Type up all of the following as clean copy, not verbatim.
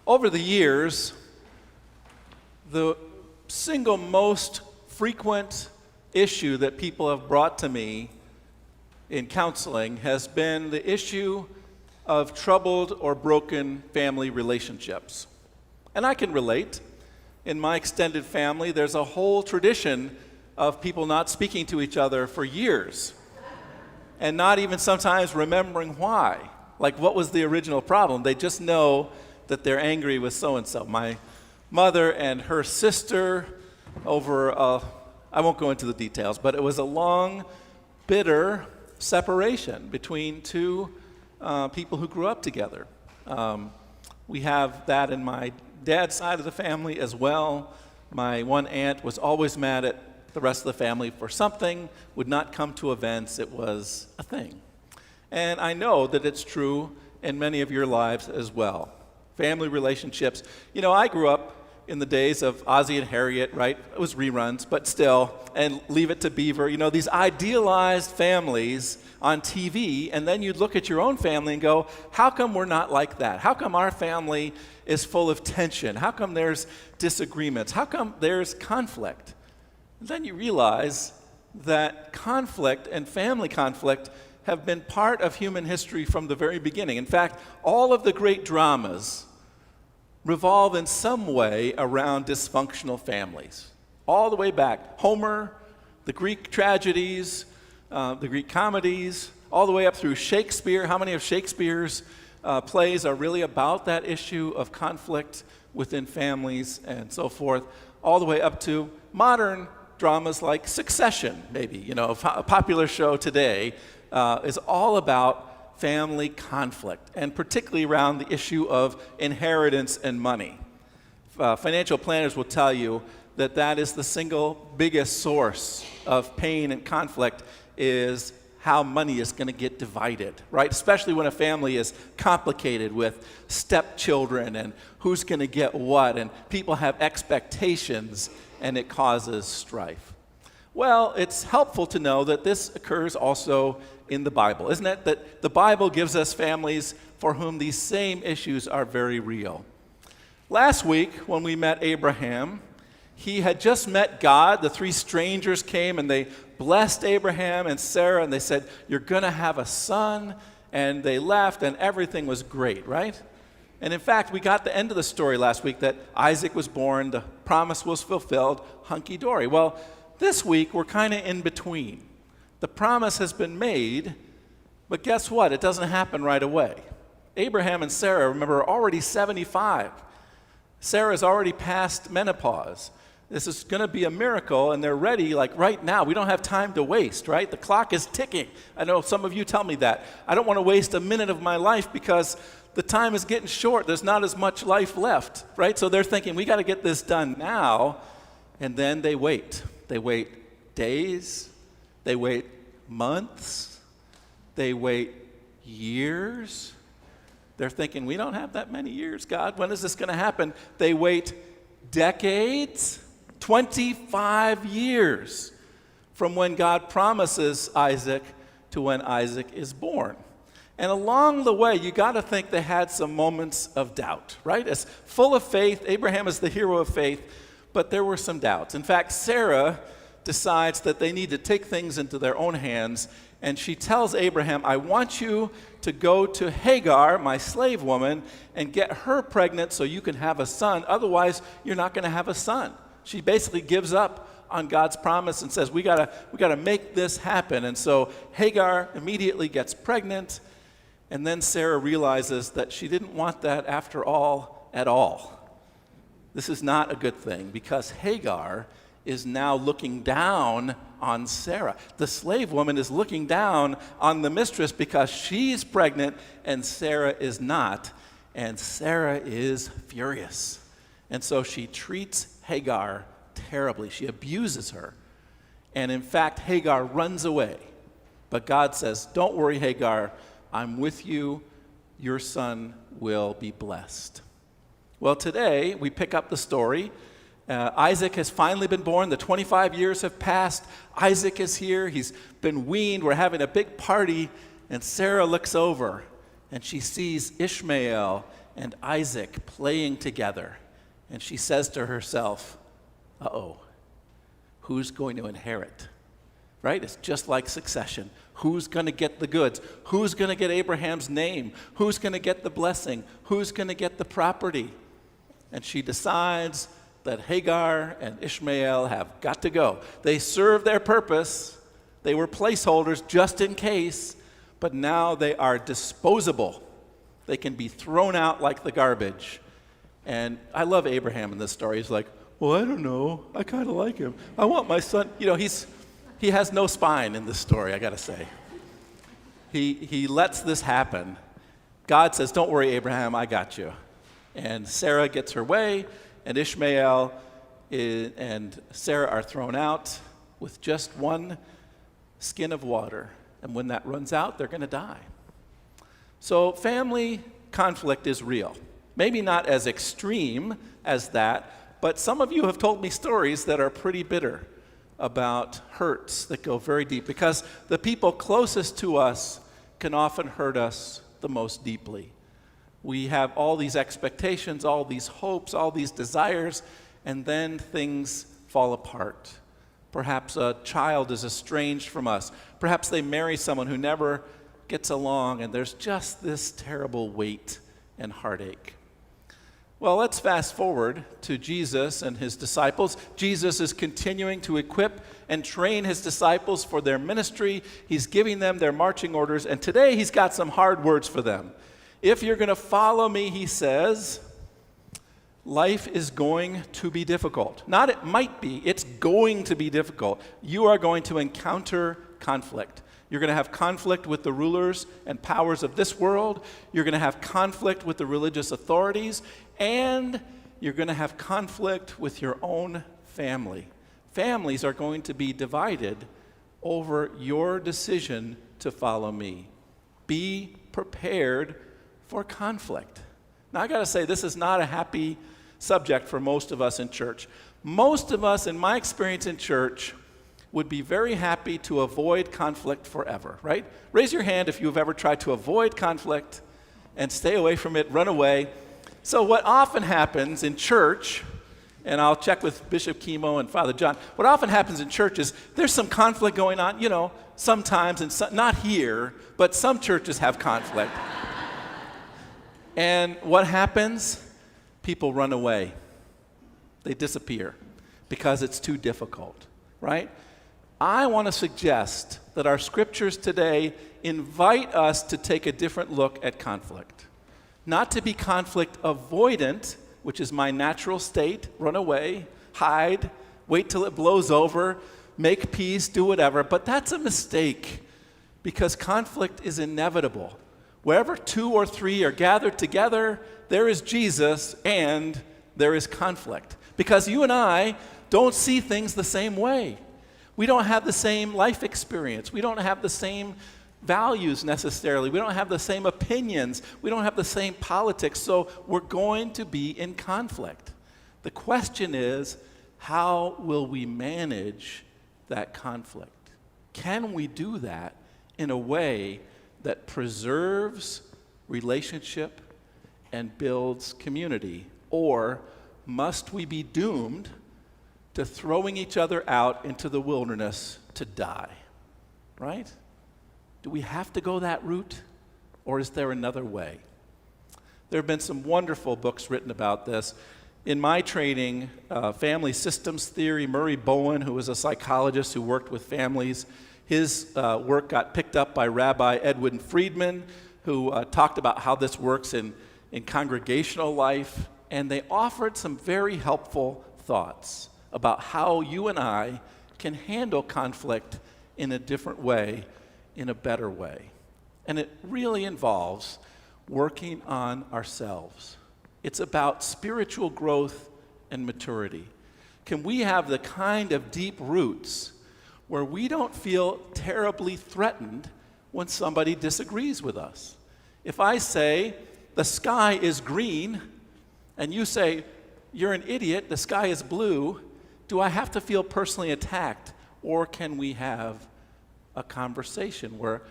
Over the years, the single most frequent issue that people have brought to me in counseling has been the issue of troubled or broken family relationships. And I can relate. In my extended family, there's a whole tradition of people not speaking to each other for years and not even sometimes remembering why. Like, what was the original problem? They just know that they're angry with so-and-so. My mother and her sister over, I won't go into the details, but it was a long, bitter separation between two people who grew up together. We have that in my dad's side of the family as well. My one aunt was always mad at the rest of the family for something, would not come to events. It was a thing. And I know that it's true in many of your lives as well. Family relationships. You know, I grew up in the days of Ozzie and Harriet, right? It was reruns, but still, and Leave It to Beaver. You know, these idealized families on TV, and then you'd look at your own family and go, how come we're not like that? How come our family is full of tension? How come there's disagreements? How come there's conflict? And then you realize that conflict and family conflict have been part of human history from the very beginning. In fact, all of the great dramas revolve in some way around dysfunctional families. All the way back. Homer, the Greek tragedies, the Greek comedies, all the way up through Shakespeare. How many of Shakespeare's plays are really about that issue of conflict within families and so forth, all the way up to modern dramas like Succession, maybe. You know, a popular show today is all about family conflict, and particularly around the issue of inheritance and money. Financial planners will tell you that that is the single biggest source of pain and conflict, is how money is going to get divided, right? Especially when a family is complicated with stepchildren and who's going to get what, and people have expectations, and it causes strife. Well, it's helpful to know that this occurs also in the Bible, isn't it? That the Bible gives us families for whom these same issues are very real. Last week, when we met Abraham, he had just met God. The three strangers came and they blessed Abraham and Sarah, and they said, "You're going to have a son." And they left, and everything was great, right? And in fact, we got the end of the story last week that Isaac was born, the promise was fulfilled, hunky-dory. Well, this week, we're kind of in between. The promise has been made, but guess what? It doesn't happen right away. Abraham and Sarah, remember, are already 75. Sarah's already past menopause. This is going to be a miracle, and they're ready like right now. We don't have time to waste, right? The clock is ticking. I know some of you tell me that. I don't want to waste a minute of my life because the time is getting short. There's not as much life left, right? So they're thinking, we got to get this done now, and then they wait. They wait days. They wait months. They wait years. They're thinking, we don't have that many years, God. When is this going to happen? They wait decades, 25 years from when God promises Isaac to when Isaac is born. And along the way, you got to think they had some moments of doubt, right? As full of faith, Abraham is the hero of faith, but there were some doubts. In fact, Sarah decides that they need to take things into their own hands, and she tells Abraham, I want you to go to Hagar, my slave woman, and get her pregnant so you can have a son. Otherwise, you're not going to have a son. She basically gives up on God's promise and says, we gotta make this happen. And so Hagar immediately gets pregnant, and then Sarah realizes that she didn't want that after all at all. This is not a good thing, because Hagar is now looking down on Sarah. The slave woman is looking down on the mistress because she's pregnant and Sarah is not. And Sarah is furious. And so she treats Hagar terribly. She abuses her. And in fact, Hagar runs away. But God says, don't worry, Hagar, I'm with you. Your son will be blessed. Well, today we pick up the story. Isaac has finally been born. The 25 years have passed. Isaac is here. He's been weaned. We're having a big party. And Sarah looks over and she sees Ishmael and Isaac playing together. And she says to herself, uh-oh, who's going to inherit? Right? It's just like succession. Who's going to get the goods? Who's going to get Abraham's name? Who's going to get the blessing? Who's going to get the property? And she decides that Hagar and Ishmael have got to go. They serve their purpose. They were placeholders just in case, but now they are disposable. They can be thrown out like the garbage. And I love Abraham in this story. He's like, well, I don't know. I kind of like him. I want my son. You know, he has no spine in this story, I got to say. He lets this happen. God says, don't worry, Abraham, I got you. And Sarah gets her way, and Ishmael and Sarah are thrown out with just one skin of water. And when that runs out, they're going to die. So family conflict is real. Maybe not as extreme as that, but some of you have told me stories that are pretty bitter about hurts that go very deep, because the people closest to us can often hurt us the most deeply. We have all these expectations, all these hopes, all these desires, and then things fall apart. Perhaps a child is estranged from us. Perhaps they marry someone who never gets along, and there's just this terrible weight and heartache. Well, let's fast forward to Jesus and his disciples. Jesus is continuing to equip and train his disciples for their ministry. He's giving them their marching orders, and today he's got some hard words for them. If you're going to follow me, he says, life is going to be difficult. Not it might be, it's going to be difficult. You are going to encounter conflict. You're going to have conflict with the rulers and powers of this world. You're going to have conflict with the religious authorities. And you're going to have conflict with your own family. Families are going to be divided over your decision to follow me. Be prepared for conflict. Now, I got to say, this is not a happy subject for most of us in church. Most of us, in my experience in church, would be very happy to avoid conflict forever, right? Raise your hand if you've ever tried to avoid conflict and stay away from it, run away. So what often happens in church, and I'll check with Bishop Kimo and Father John, what often happens in church is there's some conflict going on, you know, sometimes, and not here, but some churches have conflict. And what happens? People run away. They disappear because it's too difficult, right? I want to suggest that our scriptures today invite us to take a different look at conflict. Not to be conflict avoidant, which is my natural state, run away, hide, wait till it blows over, make peace, do whatever, but that's a mistake because conflict is inevitable. Wherever 2 or 3 are gathered together, there is Jesus and there is conflict. Because you and I don't see things the same way. We don't have the same life experience. We don't have the same values necessarily. We don't have the same opinions. We don't have the same politics. So we're going to be in conflict. The question is, how will we manage that conflict? Can we do that in a way that preserves relationship and builds community? Or must we be doomed to throwing each other out into the wilderness to die? Right? Do we have to go that route, or is there another way? There have been some wonderful books written about this. In my training, family systems theory, Murray Bowen, who was a psychologist who worked with families, his work got picked up by Rabbi Edwin Friedman, who talked about how this works in congregational life, and they offered some very helpful thoughts about how you and I can handle conflict in a different way, in a better way. And it really involves working on ourselves. It's about spiritual growth and maturity. Can we have the kind of deep roots where we don't feel terribly threatened when somebody disagrees with us? If I say, the sky is green, and you say, you're an idiot, the sky is blue, do I have to feel personally attacked? Or can we have a conversation where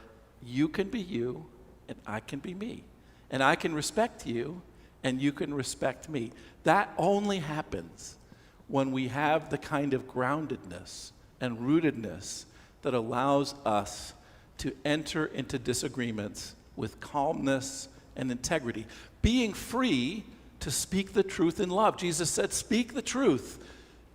you can be you and I can be me? And I can respect you and you can respect me. That only happens when we have the kind of groundedness and rootedness that allows us to enter into disagreements with calmness and integrity, being free to speak the truth in love. Jesus said, speak the truth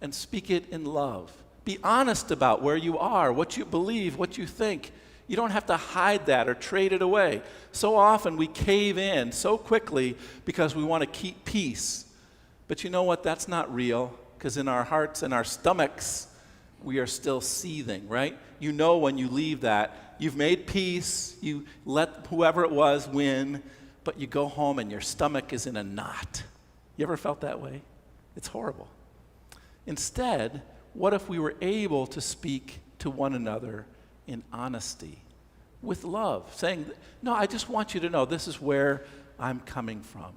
and speak it in love. Be honest about where you are, what you believe, what you think. You don't have to hide that or trade it away. So often we cave in so quickly because we want to keep peace. But you know what? That's not real, because in our hearts and our stomachs, we are still seething, right? You know when you leave that, you've made peace, you let whoever it was win, but you go home and your stomach is in a knot. You ever felt that way? It's horrible. Instead, what if we were able to speak to one another in honesty, with love, saying, no, I just want you to know this is where I'm coming from.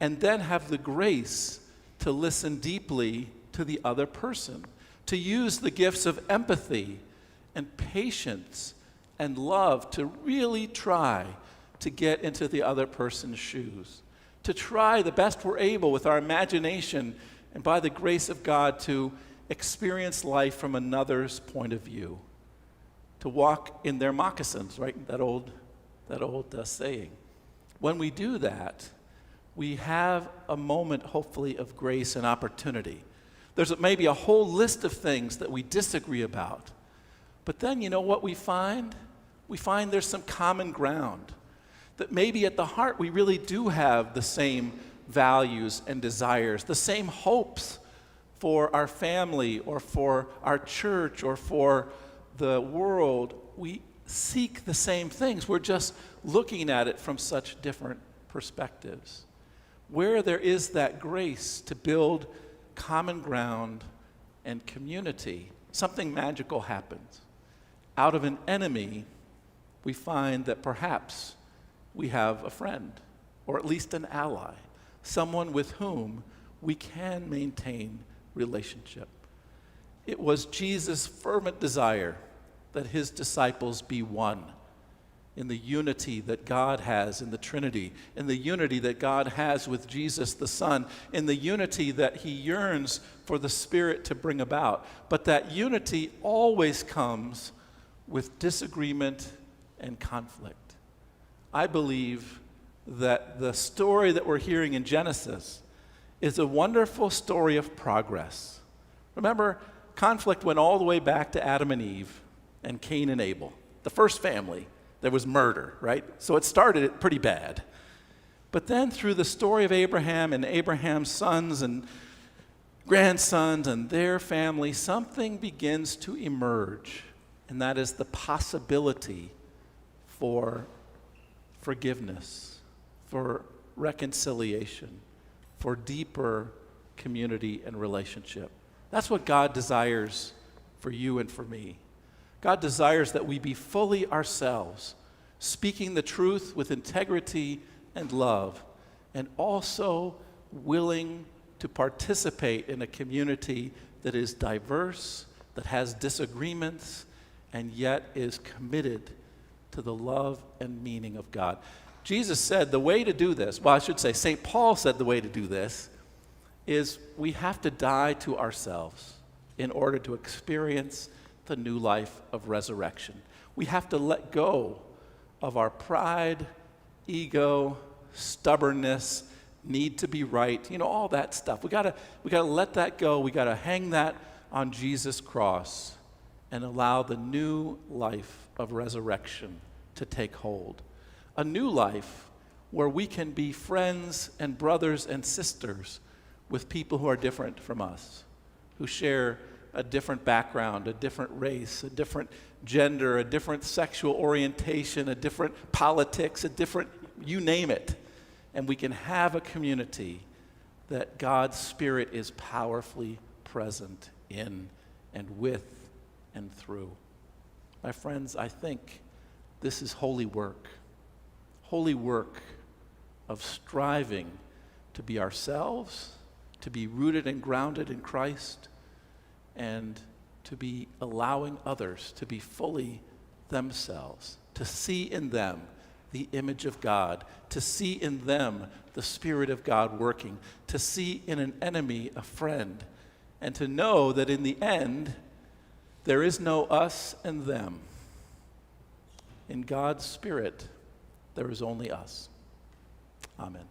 And then have the grace to listen deeply to the other person, to use the gifts of empathy and patience and love to really try to get into the other person's shoes, to try the best we're able with our imagination and by the grace of God to experience life from another's point of view, to walk in their moccasins, right? That old saying. When we do that, we have a moment, hopefully, of grace and opportunity. There's maybe a whole list of things that we disagree about. But then, you know what we find? We find there's some common ground. That maybe at the heart we really do have the same values and desires, the same hopes for our family or for our church or for the world. We seek the same things. We're just looking at it from such different perspectives. Where there is that grace to build common ground and community, something magical happens. Out of an enemy, we find that perhaps we have a friend, or at least an ally, someone with whom we can maintain relationship. It was Jesus' fervent desire that his disciples be one in the unity that God has in the Trinity, in the unity that God has with Jesus the Son, in the unity that he yearns for the Spirit to bring about. But that unity always comes with disagreement and conflict. I believe that the story that we're hearing in Genesis is a wonderful story of progress. Remember, conflict went all the way back to Adam and Eve and Cain and Abel. The first family, there was murder, right? So it started pretty bad. But then through the story of Abraham and Abraham's sons and grandsons and their family, something begins to emerge, and that is the possibility for forgiveness, for reconciliation, for deeper community and relationship. That's what God desires for you and for me. God desires that we be fully ourselves, speaking the truth with integrity and love, and also willing to participate in a community that is diverse, that has disagreements, and yet is committed to the love and meaning of God. Jesus said the way to do this, well, I should say St. Paul said the way to do this is we have to die to ourselves in order to experience the new life of resurrection. We have to let go of our pride, ego, stubbornness, need to be right, all that stuff. We gotta let that go. We gotta hang that on Jesus' cross and allow the new life of resurrection to take hold. A new life where we can be friends and brothers and sisters with people who are different from us, who share a different background, a different race, a different gender, a different sexual orientation, a different politics, a different, you name it. And we can have a community that God's Spirit is powerfully present in and with and through. My friends, I think this is holy work of striving to be ourselves, to be rooted and grounded in Christ, and to be allowing others to be fully themselves, to see in them the image of God, to see in them the Spirit of God working, to see in an enemy a friend, and to know that in the end, there is no us and them. In God's Spirit, there is only us. Amen.